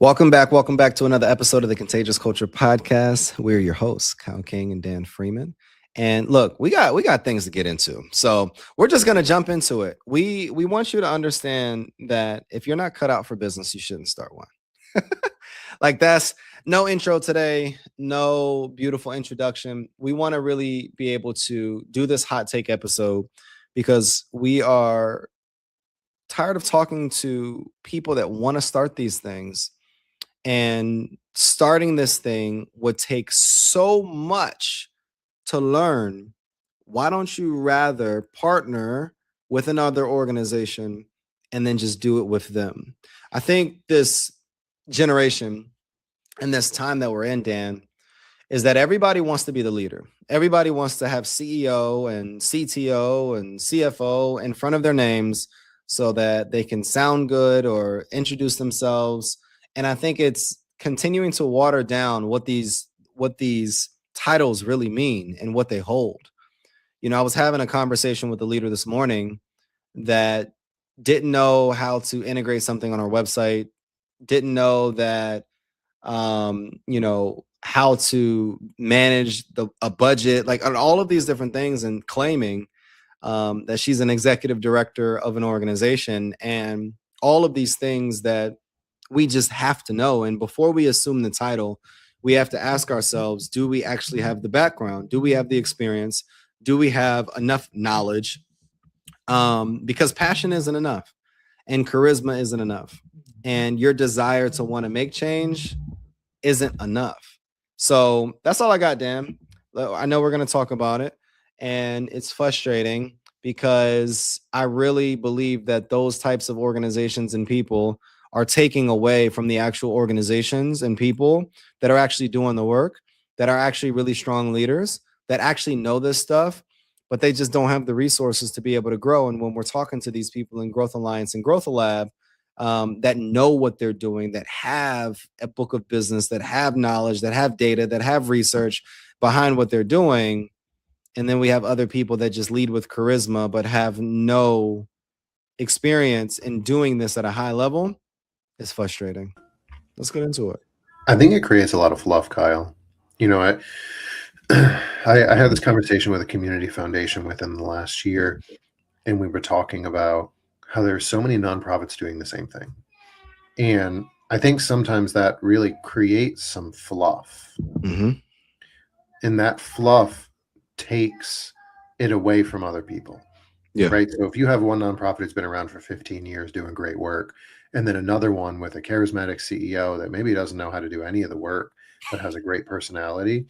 Welcome back. Welcome back to another episode of the Contagious Culture Podcast. We're your hosts, Kyle King and Dan Freeman. And look, we got things to get into. So we're just gonna jump into it. We want you to understand that if you're not cut out for business, you shouldn't start one. Like that's no intro today, no beautiful introduction. We want to really be able to do this hot take episode because we are tired of talking to people that want to start these things, and starting this thing would take so much to learn. Why don't you rather partner with another organization and then just do it with them? I think this generation and this time that we're in, Dan, is that everybody wants to be the leader. Everybody wants to have CEO and CTO and CFO in front of their names so that they can sound good or introduce themselves. And I think it's continuing to water down what these titles really mean and what they hold. You know, I was having a conversation with the leader this morning that didn't know how to integrate something on our website, didn't know that how to manage a budget, like on all of these different things, and claiming that she's an executive director of an organization and all of these things that we just have to know. And before we assume the title, we have to ask ourselves, do we actually have the background? Do we have the experience? Do we have enough knowledge? Because passion isn't enough and charisma isn't enough. And your desire to want to make change isn't enough. So that's all I got, Dan. I know we're going to talk about it, and it's frustrating because I really believe that those types of organizations and people are taking away from the actual organizations and people that are actually doing the work, that are actually really strong leaders, that actually know this stuff, but they just don't have the resources to be able to grow. And when we're talking to these people in Growth Alliance and Growth Lab, that know what they're doing, that have a book of business, that have knowledge, that have data, that have research behind what they're doing. And then we have other people that just lead with charisma, but have no experience in doing this at a high level. It's frustrating. Let's get into it. I think it creates a lot of fluff, Kyle. You know, I had this conversation with a community foundation within the last year, and we were talking about how there's so many nonprofits doing the same thing. And I think sometimes that really creates some fluff. Mm-hmm. And that fluff takes it away from other people. Yeah. Right. So if you have one nonprofit that's been around for 15 years doing great work, and then another one with a charismatic CEO that maybe doesn't know how to do any of the work, but has a great personality,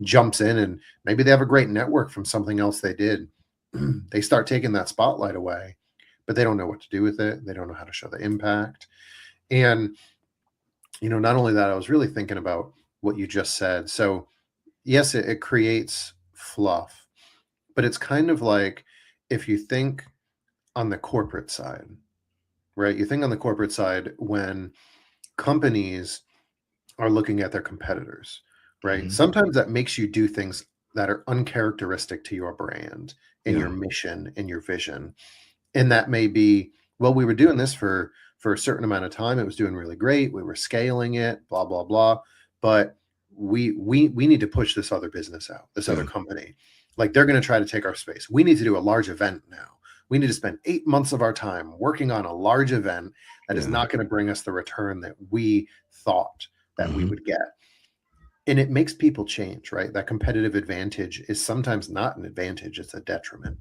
jumps in, and maybe they have a great network from something else they did. They start taking that spotlight away, but they don't know what to do with it. They don't know how to show the impact. And, you know, not only that, I was really thinking about what you just said. So yes, it creates fluff, but it's kind of like, if you think on the corporate side, right? You think on the corporate side when companies are looking at their competitors, right? Mm-hmm. Sometimes that makes you do things that are uncharacteristic to your brand and your mission and your vision. And that may be, well, we were doing this for a certain amount of time. It was doing really great. We were scaling it, blah, blah, blah. But we need to push this other business out, this other company. Like, they're going to try to take our space. We need to do a large event now. We need to spend 8 months of our time working on a large event that is not going to bring us the return that we thought that we would get. And it makes people change, right? That competitive advantage is sometimes not an advantage, it's a detriment.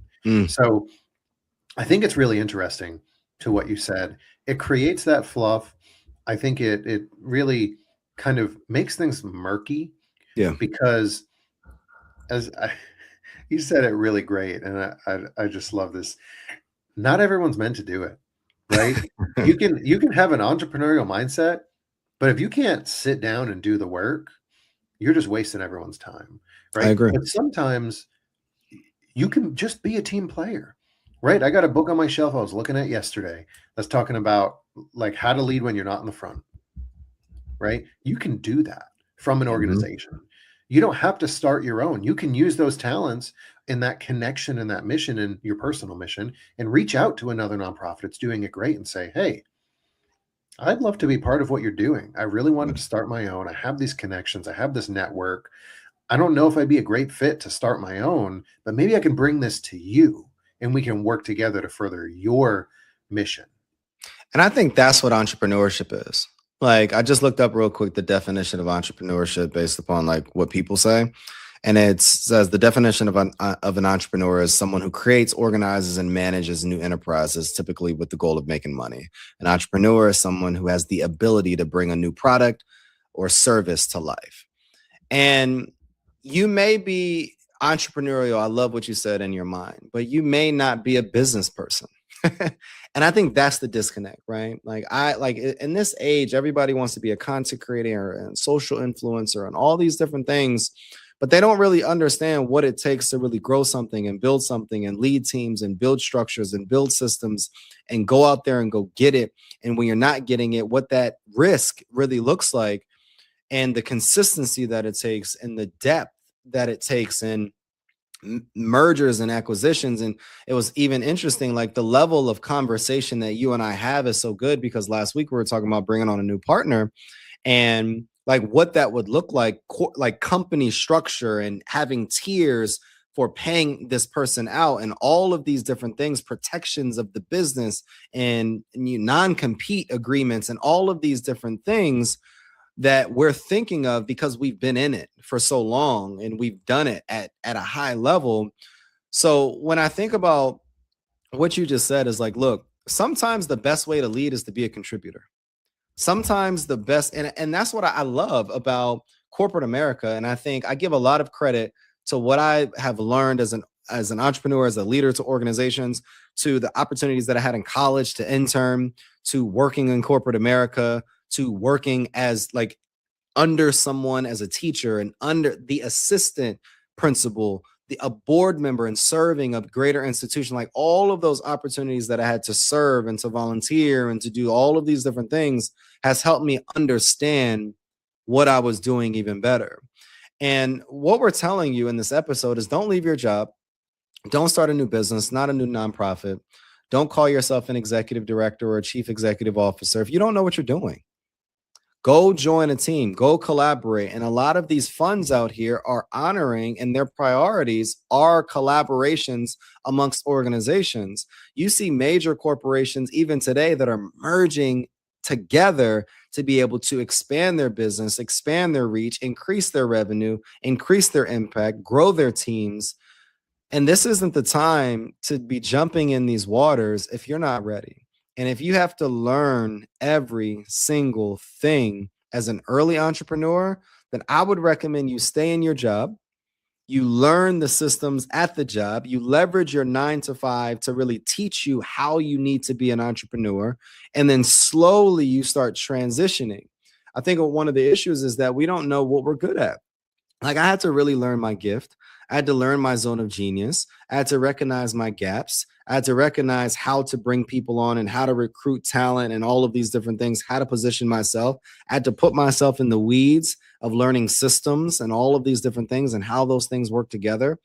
So I think it's really interesting to what you said. It creates that fluff. I think it really kind of makes things murky. Yeah. Because you said it really great, and I just love this. Not everyone's meant to do it, right? you can have an entrepreneurial mindset, but if you can't sit down and do the work, you're just wasting everyone's time, right? I agree. But sometimes you can just be a team player, right? I got a book on my shelf I was looking at yesterday that's talking about like how to lead when you're not in the front, right? You can do that from an organization. You don't have to start your own. You can use those talents in that connection and that mission and your personal mission and reach out to another nonprofit that's doing it great and say, hey, I'd love to be part of what you're doing. I really wanted to start my own. I have these connections, I have this network. I don't know if I'd be a great fit to start my own, but maybe I can bring this to you and we can work together to further your mission. And I think that's what entrepreneurship is. Like, I just looked up real quick the definition of entrepreneurship based upon like what people say. And it says the definition of an entrepreneur is someone who creates, organizes, and manages new enterprises, typically with the goal of making money. An entrepreneur is someone who has the ability to bring a new product or service to life. And you may be entrepreneurial. I love what you said in your mind, but you may not be a business person. And I think that's the disconnect, right? Like in this age, everybody wants to be a content creator and social influencer and all these different things, but they don't really understand what it takes to really grow something and build something and lead teams and build structures and build systems and go out there and go get it. And when you're not getting it, what that risk really looks like and the consistency that it takes and the depth that it takes in mergers and acquisitions. And it was even interesting, like the level of conversation that you and I have is so good because last week we were talking about bringing on a new partner and like what that would look like company structure and having tiers for paying this person out and all of these different things, protections of the business and non-compete agreements and all of these different things that we're thinking of because we've been in it for so long and we've done it at a high level. So when I think about what you just said is like, look, sometimes the best way to lead is to be a contributor. Sometimes the best, and that's what I love about corporate America. And I think I give a lot of credit to what I have learned as an entrepreneur, as a leader to organizations, to the opportunities that I had in college to intern, to working in corporate America, to working as like under someone as a teacher and under the assistant principal, a board member and serving a greater institution, like all of those opportunities that I had to serve and to volunteer and to do all of these different things has helped me understand what I was doing even better. And what we're telling you in this episode is don't leave your job. Don't start a new business, not a new nonprofit. Don't call yourself an executive director or a chief executive officer if you don't know what you're doing. Go join a team, go collaborate. And a lot of these funds out here are honoring and their priorities are collaborations amongst organizations. You see major corporations even today that are merging together to be able to expand their business, expand their reach, increase their revenue, increase their impact, grow their teams. And this isn't the time to be jumping in these waters if you're not ready. And if you have to learn every single thing as an early entrepreneur, then I would recommend you stay in your job. You learn the systems at the job. You leverage your 9 to 5 to really teach you how you need to be an entrepreneur. And then slowly you start transitioning. I think one of the issues is that we don't know what we're good at. Like I had to really learn my gift. I had to learn my zone of genius. I had to recognize my gaps. I had to recognize how to bring people on and how to recruit talent and all of these different things, how to position myself. I had to put myself in the weeds of learning systems and all of these different things and how those things work together.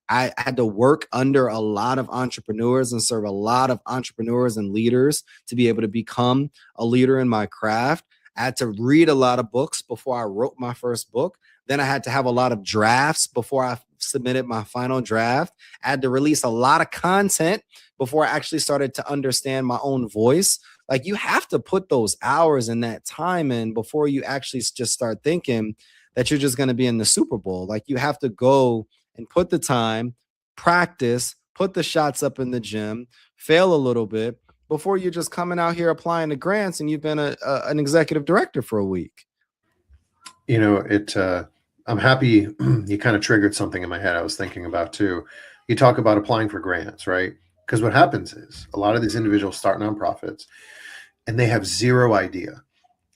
I had to work under a lot of entrepreneurs and serve a lot of entrepreneurs and leaders to be able to become a leader in my craft. I had to read a lot of books before I wrote my first book. Then I had to have a lot of drafts before I submitted my final draft. I had to release a lot of content before I actually started to understand my own voice. Like you have to put those hours and that time in before you actually just start thinking that you're just going to be in the Super Bowl. Like you have to go and put the time, practice, put the shots up in the gym, fail a little bit before you're just coming out here applying to grants and you've been an executive director for a week. You know, I'm happy you kind of triggered something in my head I was thinking about too. You talk about applying for grants, right? Because what happens is a lot of these individuals start nonprofits and they have zero idea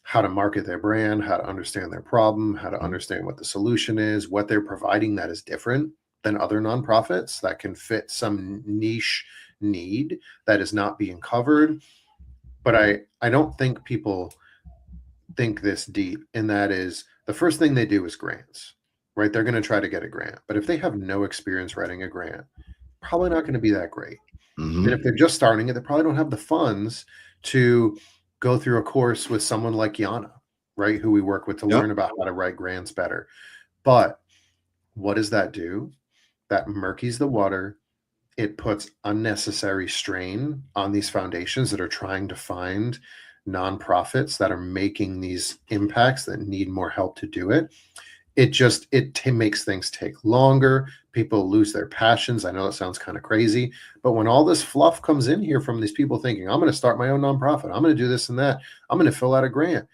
how to market their brand, how to understand their problem, how to understand what the solution is, what they're providing that is different than other nonprofits that can fit some niche need that is not being covered. But I don't think people think this deep, and that is the first thing they do is grants, right? They're going to try to get a grant, but if they have no experience writing a grant, probably not going to be that great. Mm-hmm. And if they're just starting it, they probably don't have the funds to go through a course with someone like Yana, right? Who we work with to Yep. learn about how to write grants better. But what does that do? That murkies the water. It puts unnecessary strain on these foundations that are trying to find nonprofits that are making these impacts that need more help to do it. It makes things take longer. People lose their passions. I know that sounds kind of crazy, but when all this fluff comes in here from these people thinking, I'm going to start my own nonprofit, I'm going to do this and that, I'm going to fill out a grant,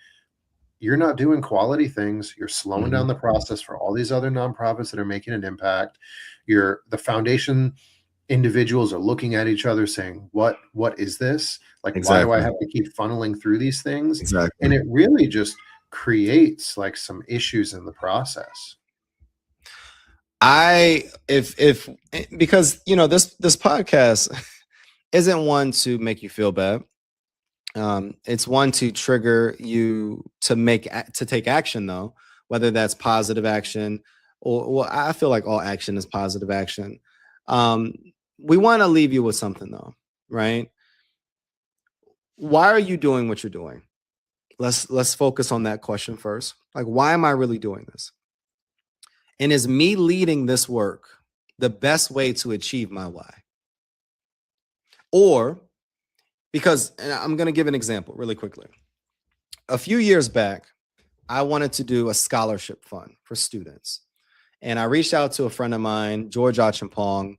you're not doing quality things. You're slowing down the process for all these other nonprofits that are making an impact. The foundation individuals are looking at each other saying, what is this? Like, why do I Exactly. have to keep funneling through these things? Exactly. And it really just creates like some issues in the process. Because this podcast isn't one to make you feel bad. It's one to trigger you to take action, though, whether that's positive action or, well, I feel like all action is positive action. We want to leave you with something, though, right? Why are you doing what you're doing? Let's focus on that question first. Like, why am I really doing this? And is me leading this work the best way to achieve my why? Or because, and I'm going to give an example really quickly. A few years back, I wanted to do a scholarship fund for students. And I reached out to a friend of mine, George Achampong,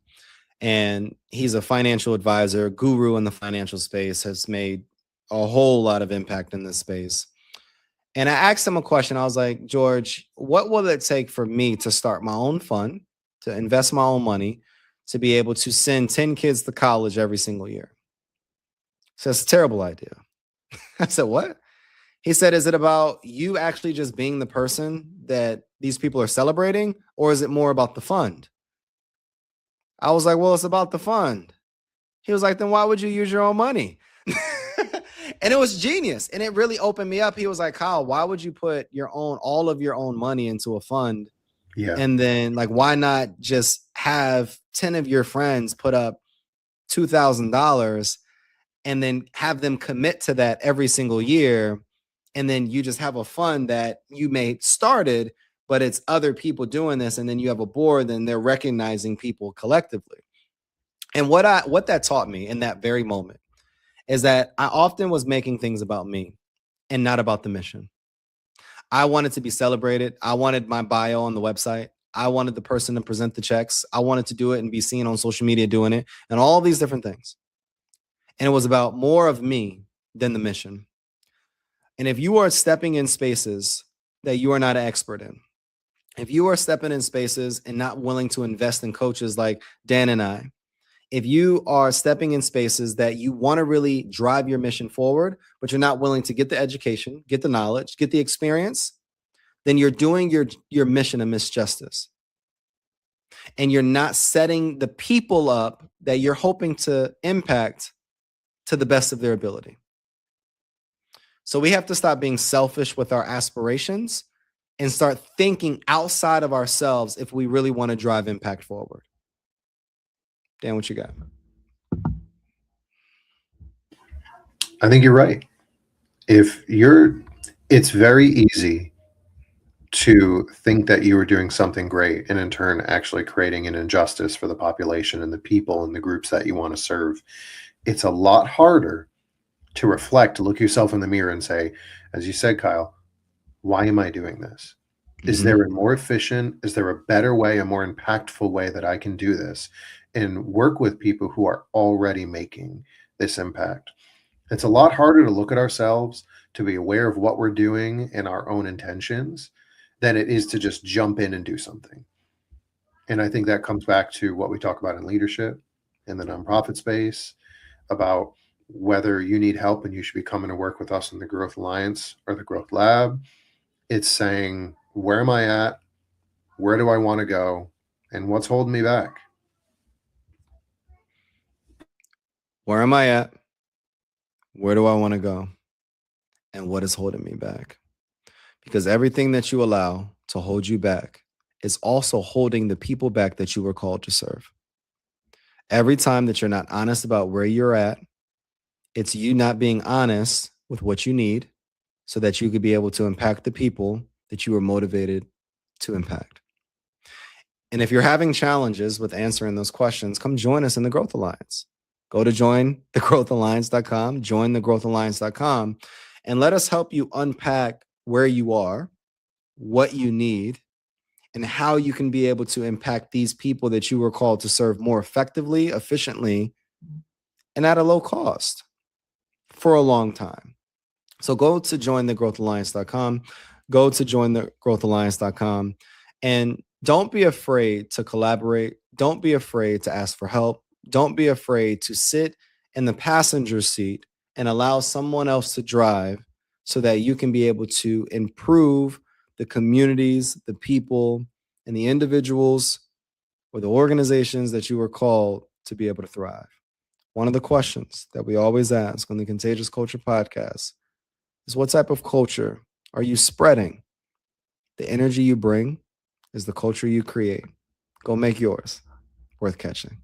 and he's a financial advisor, guru in the financial space, has made a whole lot of impact in this space. And I asked him a question. I was like, George, what will it take for me to start my own fund, to invest my own money, to be able to send 10 kids to college every single year? He said, it's a terrible idea. I said, what? He said, is it about you actually just being the person that these people are celebrating, or is it more about the fund? I was like, well, it's about the fund. He was like, then why would you use your own money? And it was genius. And it really opened me up. He was like, Kyle, why would you put all of your own money into a fund? Yeah. And then, like, why not just have 10 of your friends put up $2,000 and then have them commit to that every single year? And then you just have a fund that you may started, but it's other people doing this. And then you have a board and they're recognizing people collectively. And what that taught me in that very moment is that I often was making things about me and not about the mission. I wanted to be celebrated. I wanted my bio on the website. I wanted the person to present the checks. I wanted to do it and be seen on social media doing it and all these different things. And it was about more of me than the mission. And if you are stepping in spaces that you are not an expert in, if you are stepping in spaces and not willing to invest in coaches like Dan and I, if you are stepping in spaces that you want to really drive your mission forward, but you're not willing to get the education, get the knowledge, get the experience, then you're doing your mission a misjustice. And you're not setting the people up that you're hoping to impact to the best of their ability. So we have to stop being selfish with our aspirations and start thinking outside of ourselves if we really want to drive impact forward. Dan, what you got? I think you're right. It's very easy to think that you are doing something great and in turn actually creating an injustice for the population and the people and the groups that you want to serve. It's a lot harder to reflect, to look yourself in the mirror and say, as you said, Kyle, why am I doing this? Is there a more efficient, is there a better way, a more impactful way that I can do this and work with people who are already making this impact? It's a lot harder to look at ourselves, to be aware of what we're doing and our own intentions than it is to just jump in and do something. And I think that comes back to what we talk about in leadership, in the nonprofit space, about whether you need help and you should be coming to work with us in the Growth Alliance or the Growth Lab. It's saying, where am I at? Where do I want to go? And what's holding me back? Where am I at? Where do I want to go? And what is holding me back? Because everything that you allow to hold you back is also holding the people back that you were called to serve. Every time that you're not honest about where you're at, it's you not being honest with what you need so that you could be able to impact the people that you are motivated to impact. And if you're having challenges with answering those questions, come join us in the Growth Alliance. Go to jointhegrowthalliance.com, jointhegrowthalliance.com, and let us help you unpack where you are, what you need, and how you can be able to impact these people that you were called to serve more effectively, efficiently, and at a low cost for a long time. So go to jointhegrowthalliance.com, go to jointhegrowthalliance.com, and don't be afraid to collaborate. Don't be afraid to ask for help. Don't be afraid to sit in the passenger seat and allow someone else to drive so that you can be able to improve the communities, the people, and the individuals or the organizations that you were called to be able to thrive. One of the questions that we always ask on the Contagious Culture podcast is, what type of culture are you spreading? The energy you bring is the culture you create. Go make yours worth catching.